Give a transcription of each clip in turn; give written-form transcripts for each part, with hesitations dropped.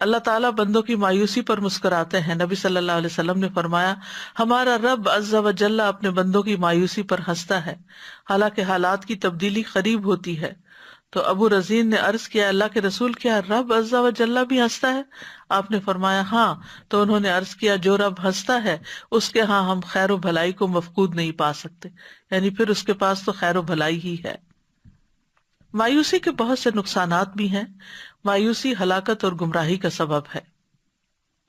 اللہ تعالیٰ بندوں کی مایوسی پر مسکراتے ہیں. نبی صلی اللہ علیہ وسلم نے فرمایا ہمارا رب عز و جل اپنے بندوں کی مایوسی پر ہنستا ہے حالانکہ حالات کی تبدیلی قریب ہوتی ہے. تو ابو رزین نے عرض کیا اللہ کے رسول کیا رب عز و جل بھی ہنستا ہے؟ آپ نے فرمایا ہاں. تو انہوں نے عرض کیا جو رب ہنستا ہے اس کے ہاں ہم خیر و بھلائی کو مفقود نہیں پا سکتے، یعنی پھر اس کے پاس تو خیر و بھلائی ہی ہے. مایوسی کے بہت سے نقصانات بھی ہیں. مایوسی ہلاکت اور گمراہی کا سبب ہے.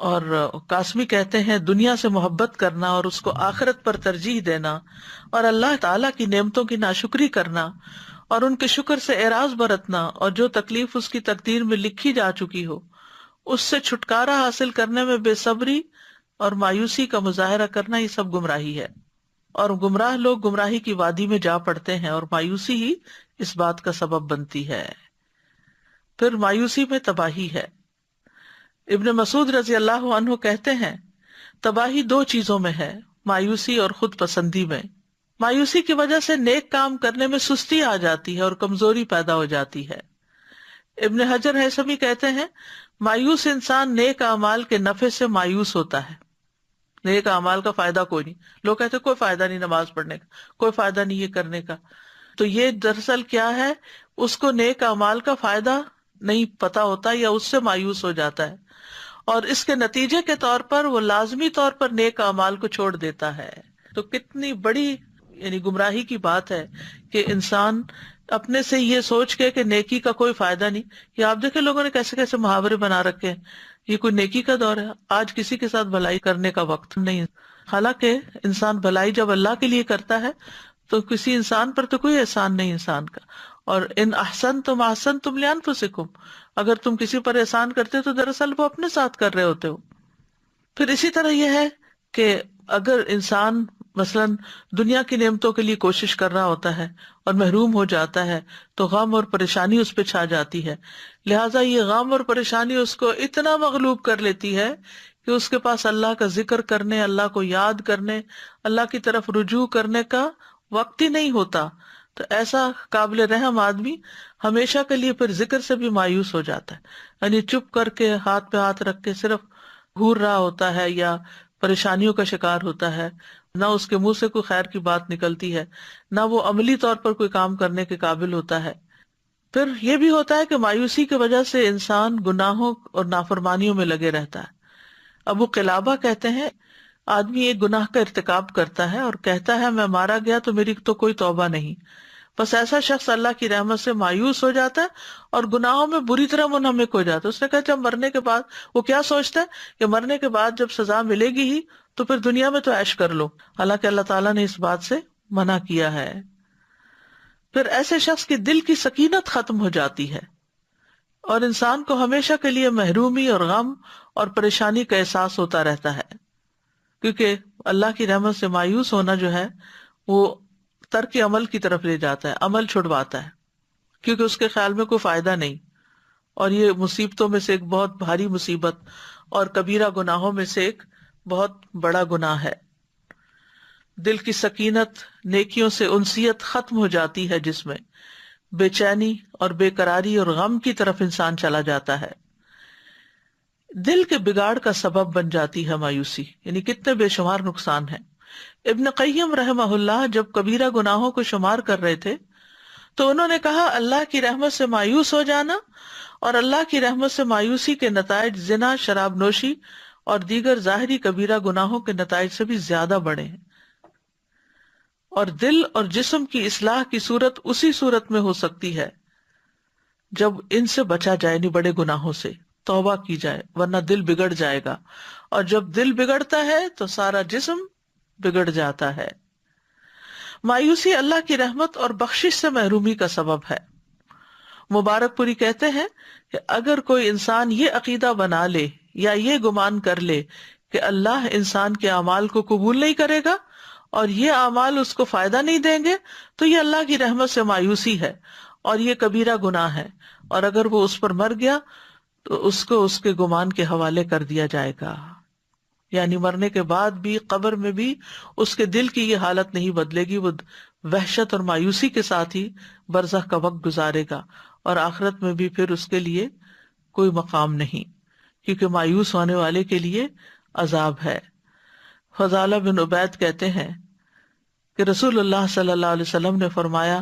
اور قاسمی کہتے ہیں دنیا سے محبت کرنا اور اس کو آخرت پر ترجیح دینا اور اللہ تعالیٰ کی نعمتوں کی ناشکری کرنا اور ان کے شکر سے اعراض برتنا اور جو تکلیف اس کی تقدیر میں لکھی جا چکی ہو اس سے چھٹکارا حاصل کرنے میں بے صبری اور مایوسی کا مظاہرہ کرنا، یہ سب گمراہی ہے. اور گمراہ لوگ گمراہی کی وادی میں جا پڑتے ہیں اور مایوسی ہی اس بات کا سبب بنتی ہے. پھر مایوسی میں تباہی ہے. ابن مسعود رضی اللہ عنہ کہتے ہیں تباہی دو چیزوں میں ہے، مایوسی اور خود پسندی میں. مایوسی کی وجہ سے نیک کام کرنے میں سستی آ جاتی ہے اور کمزوری پیدا ہو جاتی ہے. ابن حجر ہیثمی کہتے ہیں مایوس انسان نیک اعمال کے نفع سے مایوس ہوتا ہے. نیک اعمال کا فائدہ کوئی نہیں. لوگ کہتے کوئی فائدہ نہیں نماز پڑھنے کا، کوئی فائدہ نہیں یہ کرنے کا. تو یہ دراصل کیا ہے، اس کو نیک اعمال کا فائدہ نہیں پتا ہوتا یا اس سے مایوس ہو جاتا ہے اور اس کے نتیجے کے طور پر وہ لازمی طور پر نیک اعمال کو چھوڑ دیتا ہے. تو کتنی بڑی یعنی گمراہی کی بات ہے کہ انسان اپنے سے یہ سوچ کے کہ نیکی کا کوئی فائدہ نہیں. یہ آپ دیکھیں لوگوں نے کیسے کیسے محاورے بنا رکھے ہیں، یہ کوئی نیکی کا دور ہے، آج کسی کے ساتھ بھلائی کرنے کا وقت نہیں. حالانکہ انسان بھلائی جب اللہ کے لیے کرتا ہے تو کسی انسان پر تو کوئی احسان نہیں انسان کا. اور ان احسنتم احسنتم لانفسکم، اگر تم کسی پر احسان کرتے ہو تو دراصل وہ اپنے ساتھ کر رہے ہوتے ہو. پھر اسی طرح یہ ہے کہ اگر انسان مثلاً دنیا کی نعمتوں کے لیے کوشش کر رہا ہوتا ہے اور محروم ہو جاتا ہے تو غم اور پریشانی اس پہ چھا جاتی ہے. لہٰذا یہ غم اور پریشانی اس کو اتنا مغلوب کر لیتی ہے کہ اس کے پاس اللہ کا ذکر کرنے، اللہ کو یاد کرنے، اللہ کی طرف رجوع کرنے کا وقت ہی نہیں ہوتا. تو ایسا قابل رحم آدمی ہمیشہ کے لیے پھر ذکر سے بھی مایوس ہو جاتا ہے، یعنی چپ کر کے ہاتھ پہ ہاتھ رکھ کے صرف گھور رہا ہوتا ہے یا پریشانیوں کا شکار ہوتا ہے. نہ اس کے منہ سے کوئی خیر کی بات نکلتی ہے، نہ وہ عملی طور پر کوئی کام کرنے کے قابل ہوتا ہے. پھر یہ بھی ہوتا ہے کہ مایوسی کی وجہ سے انسان گناہوں اور نافرمانیوں میں لگے رہتا ہے. ابو قلابہ کہتے ہیں آدمی ایک گناہ کا ارتکاب کرتا ہے اور کہتا ہے میں مارا گیا تو میری تو کوئی توبہ نہیں. بس ایسا شخص اللہ کی رحمت سے مایوس ہو جاتا ہے اور گناہوں میں بری طرح منہمک ہو جاتا ہے. اس نے کہا جب مرنے کے بعد وہ کیا سوچتا ہے کہ مرنے کے بعد جب سزا ملے گی ہی تو پھر دنیا میں تو عیش کر لو، حالانکہ اللہ تعالیٰ نے اس بات سے منع کیا ہے. پھر ایسے شخص کی دل کی سکینت ختم ہو جاتی ہے اور انسان کو ہمیشہ کے لیے محرومی اور غم اور پریشانی کا احساس ہوتا رہتا ہے، کیونکہ اللہ کی رحمت سے مایوس ہونا جو ہے وہ ترک عمل کی طرف لے جاتا ہے، عمل چھڑواتا ہے، کیونکہ اس کے خیال میں کوئی فائدہ نہیں. اور یہ مصیبتوں میں سے ایک بہت بھاری مصیبت اور کبیرہ گناہوں میں سے ایک بہت بڑا گناہ ہے. دل کی سکینت، نیکیوں سے انسیت ختم ہو جاتی ہے، جس میں بے چینی اور بے قراری اور غم کی طرف انسان چلا جاتا ہے. دل کے بگاڑ کا سبب بن جاتی ہے مایوسی، یعنی کتنے بے شمار نقصان ہیں. ابن قیم رحمہ اللہ جب کبیرہ گناہوں کو شمار کر رہے تھے تو انہوں نے کہا اللہ کی رحمت سے مایوس ہو جانا اور اللہ کی رحمت سے مایوسی کے نتائج زنا، شراب نوشی اور دیگر ظاہری کبیرہ گناہوں کے نتائج سے بھی زیادہ بڑے ہیں. اور دل اور جسم کی اصلاح کی صورت اسی صورت میں ہو سکتی ہے جب ان سے بچا جائے، نہیں بڑے گناہوں سے توبہ کی جائے، ورنہ دل بگڑ جائے گا، اور جب دل بگڑتا ہے تو سارا جسم بگڑ جاتا ہے. مایوسی اللہ کی رحمت اور بخشش سے محرومی کا سبب ہے. مبارک پوری کہتے ہیں کہ اگر کوئی انسان یہ عقیدہ بنا لے یا یہ گمان کر لے کہ اللہ انسان کے اعمال کو قبول نہیں کرے گا اور یہ اعمال اس کو فائدہ نہیں دیں گے تو یہ اللہ کی رحمت سے مایوسی ہے اور یہ کبیرہ گناہ ہے، اور اگر وہ اس پر مر گیا تو اس کو اس کے گمان کے حوالے کر دیا جائے گا. یعنی مرنے کے بعد بھی قبر میں بھی اس کے دل کی یہ حالت نہیں بدلے گی، وہ وحشت اور مایوسی کے ساتھ ہی برزخ کا وقت گزارے گا اور آخرت میں بھی پھر اس کے لیے کوئی مقام نہیں، کیونکہ مایوس ہونے والے کے لیے عذاب ہے۔ فضالہ بن عبید کہتے ہیں کہ رسول اللہ صلی اللہ علیہ وسلم نے فرمایا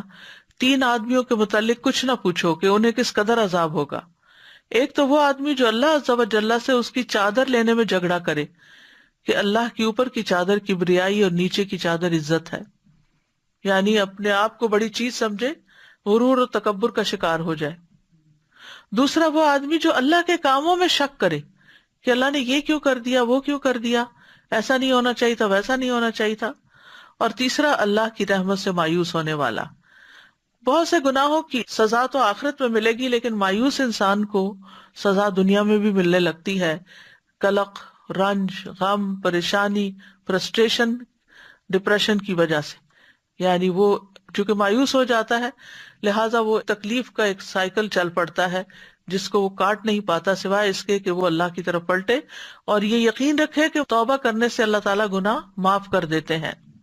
3 آدمیوں کے متعلق کچھ نہ پوچھو کہ انہیں کس قدر عذاب ہوگا۔ ایک تو وہ آدمی جو اللہ عز و جل سے اس کی چادر لینے میں جھگڑا کرے کہ اللہ کے اوپر کی چادر کبریائی اور نیچے کی چادر عزت ہے، یعنی اپنے آپ کو بڑی چیز سمجھے، غرور اور تکبر کا شکار ہو جائے۔ دوسرا وہ آدمی جو اللہ کے کاموں میں شک کرے کہ اللہ نے یہ کیوں کر دیا، وہ کیوں کر دیا، ایسا نہیں ہونا چاہیے تھا، ویسا نہیں ہونا چاہیے تھا۔ اور تیسرا اللہ کی رحمت سے مایوس ہونے والا۔ بہت سے گناہوں کی سزا تو آخرت میں ملے گی، لیکن مایوس انسان کو سزا دنیا میں بھی ملنے لگتی ہے۔ قلق، رنج، غم، پریشانی، فرسٹریشن، ڈپریشن کی وجہ سے، یعنی وہ چونکہ مایوس ہو جاتا ہے لہٰذا وہ تکلیف کا ایک سائیکل چل پڑتا ہے جس کو وہ کاٹ نہیں پاتا سوائے اس کے کہ وہ اللہ کی طرف پلٹے اور یہ یقین رکھے کہ توبہ کرنے سے اللہ تعالیٰ گناہ معاف کر دیتے ہیں۔